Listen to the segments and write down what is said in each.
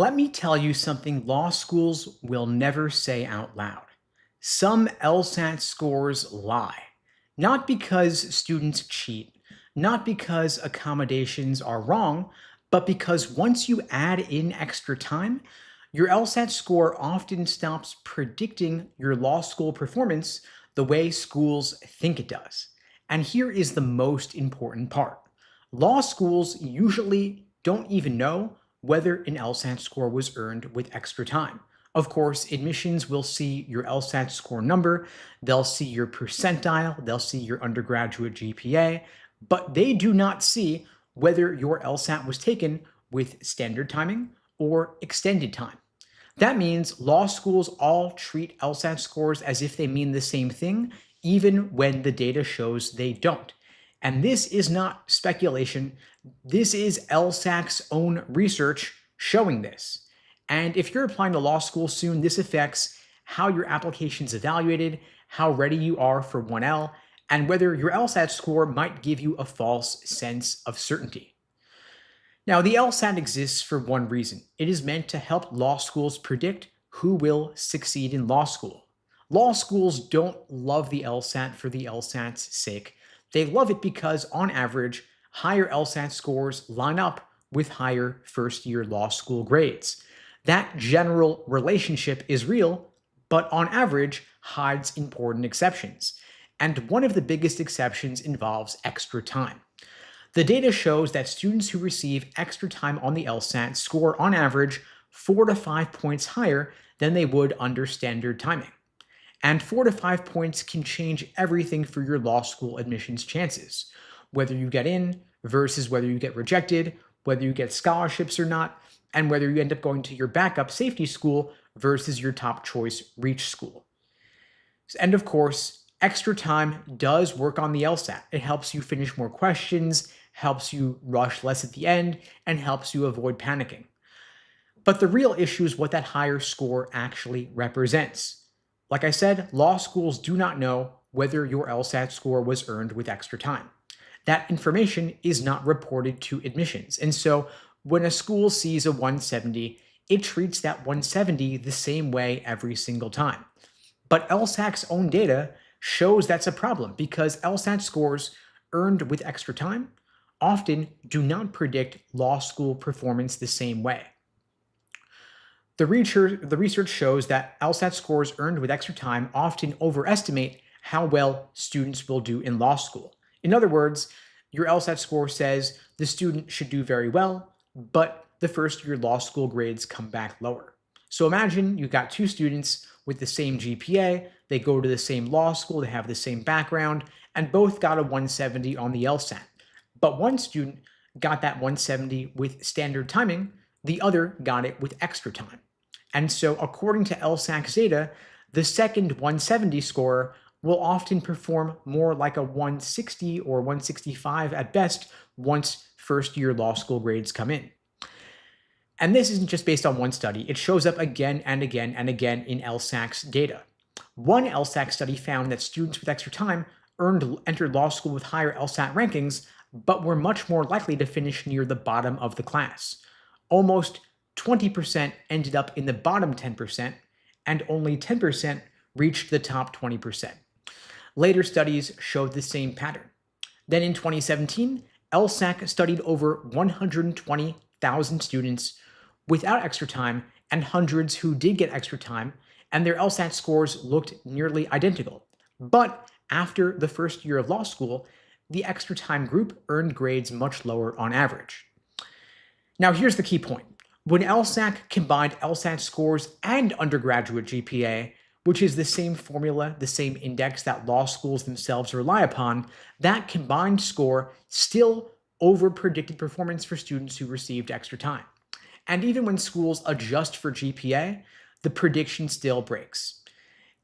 Let me tell you something law schools will never say out loud. Some LSAT scores lie. Not because students cheat, not because accommodations are wrong, but because once you add in extra time, your LSAT score often stops predicting your law school performance the way schools think it does. And here is the most important part. Law schools usually don't even know whether an LSAT score was earned with extra time. Of course, admissions will see your LSAT score number, they'll see your percentile, they'll see your undergraduate GPA, but they do not see whether your LSAT was taken with standard timing or extended time. That means law schools all treat LSAT scores as if they mean the same thing, even when the data shows they don't. And this is not speculation. This is LSAC's own research showing this. And if you're applying to law school soon, this affects how your application is evaluated, how ready you are for 1L, and whether your LSAT score might give you a false sense of certainty. Now, the LSAT exists for one reason. It is meant to help law schools predict who will succeed in law school. Law schools don't love the LSAT for the LSAT's sake. They love it because, on average, higher LSAT scores line up with higher first-year law school grades. That general relationship is real, but on average hides important exceptions. And one of the biggest exceptions involves extra time. The data shows that students who receive extra time on the LSAT score on average 4 to 5 points higher than they would under standard timing. And 4 to 5 points can change everything for your law school admissions chances, whether you get in versus whether you get rejected, whether you get scholarships or not, and whether you end up going to your backup safety school versus your top choice reach school. And of course, extra time does work on the LSAT. It helps you finish more questions, helps you rush less at the end, and helps you avoid panicking. But the real issue is what that higher score actually represents. Like I said, law schools do not know whether your LSAT score was earned with extra time. That information is not reported to admissions. And so when a school sees a 170, it treats that 170 the same way every single time. But LSAC's own data shows that's a problem because LSAT scores earned with extra time often do not predict law school performance the same way. The research shows that LSAT scores earned with extra time often overestimate how well students will do in law school. In other words, your LSAT score says the student should do very well, but the first year law school grades come back lower. So imagine you've got two students with the same GPA, they go to the same law school, they have the same background, and both got a 170 on the LSAT. But one student got that 170 with standard timing, the other got it with extra time. And so according to LSAC's data, the second 170 scorer will often perform more like a 160 or 165 at best once first-year law school grades come in. And this isn't just based on one study. It shows up again and again and again in LSAC's data. One LSAC study found that students with extra time entered law school with higher LSAT rankings, but were much more likely to finish near the bottom of the class. Almost 20% ended up in the bottom 10%, and only 10% reached the top 20%. Later studies showed the same pattern. Then in 2017, LSAC studied over 120,000 students without extra time and hundreds who did get extra time, and their LSAT scores looked nearly identical. But after the first year of law school, the extra time group earned grades much lower on average. Now here's the key point. When LSAC combined LSAT scores and undergraduate GPA, which is the same formula, the same index that law schools themselves rely upon, that combined score still over-predicted performance for students who received extra time. And even when schools adjust for GPA, the prediction still breaks.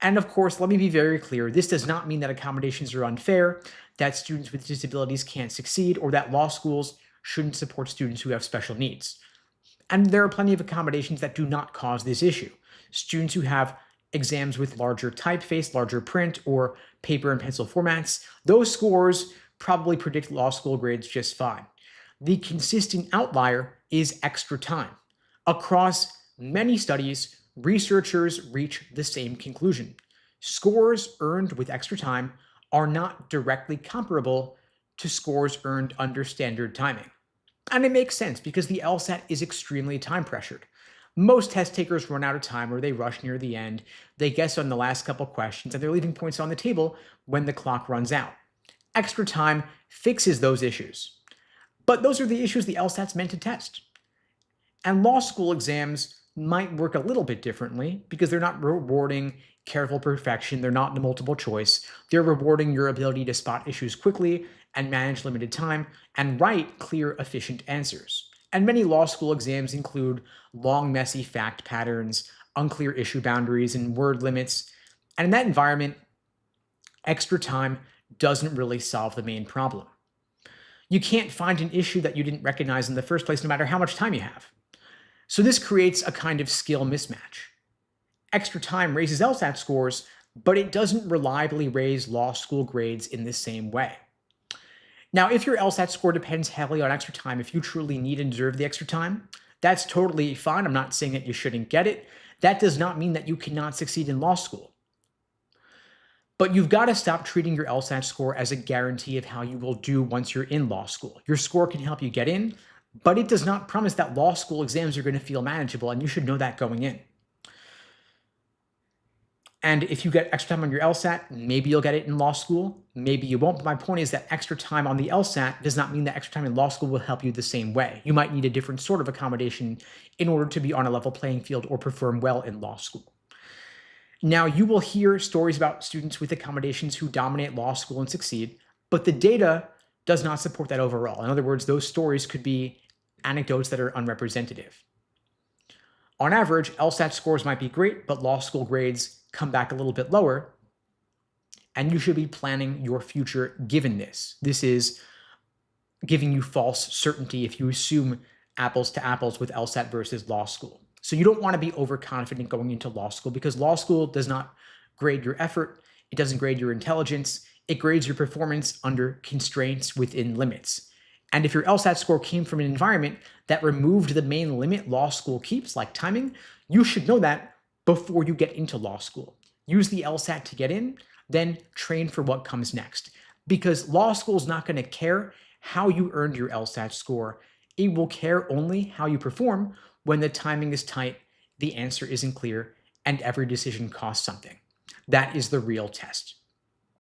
And of course, let me be very clear, this does not mean that accommodations are unfair, that students with disabilities can't succeed, or that law schools shouldn't support students who have special needs. And there are plenty of accommodations that do not cause this issue. Students who have exams with larger typeface, larger print, or paper and pencil formats, those scores probably predict law school grades just fine. The consistent outlier is extra time. Across many studies, researchers reach the same conclusion. Scores earned with extra time are not directly comparable to scores earned under standard timing. And it makes sense because the LSAT is extremely time pressured. Most test takers run out of time or they rush near the end, they guess on the last couple questions, and they're leaving points on the table when the clock runs out. Extra time fixes those issues. But those are the issues the LSAT's meant to test. And law school exams might work a little bit differently because they're not rewarding careful perfection. They're not the multiple choice. They're rewarding your ability to spot issues quickly and manage limited time and write clear, efficient answers. And many law school exams include long, messy fact patterns, unclear issue boundaries, and word limits. And in that environment, extra time doesn't really solve the main problem. You can't find an issue that you didn't recognize in the first place, no matter how much time you have. So this creates a kind of skill mismatch. Extra time raises LSAT scores, but it doesn't reliably raise law school grades in the same way. Now, if your LSAT score depends heavily on extra time, if you truly need and deserve the extra time, that's totally fine. I'm not saying that you shouldn't get it. That does not mean that you cannot succeed in law school. But you've got to stop treating your LSAT score as a guarantee of how you will do once you're in law school. Your score can help you get in, but it does not promise that law school exams are going to feel manageable, and you should know that going in. And if you get extra time on your LSAT, maybe you'll get it in law school, maybe you won't. But my point is that extra time on the LSAT does not mean that extra time in law school will help you the same way. You might need a different sort of accommodation in order to be on a level playing field or perform well in law school. Now, you will hear stories about students with accommodations who dominate law school and succeed, but the data does not support that overall. In other words, those stories could be anecdotes that are unrepresentative. On average, LSAT scores might be great, but law school grades come back a little bit lower, and you should be planning your future given this. This is giving you false certainty if you assume apples to apples with LSAT versus law school. So you don't want to be overconfident going into law school because law school does not grade your effort. It doesn't grade your intelligence. It grades your performance under constraints within limits. And if your LSAT score came from an environment that removed the main limit law school keeps, like timing, you should know that before you get into law school. Use the LSAT to get in, then train for what comes next. Because law school is not going to care how you earned your LSAT score. It will care only how you perform when the timing is tight, the answer isn't clear, and every decision costs something. That is the real test.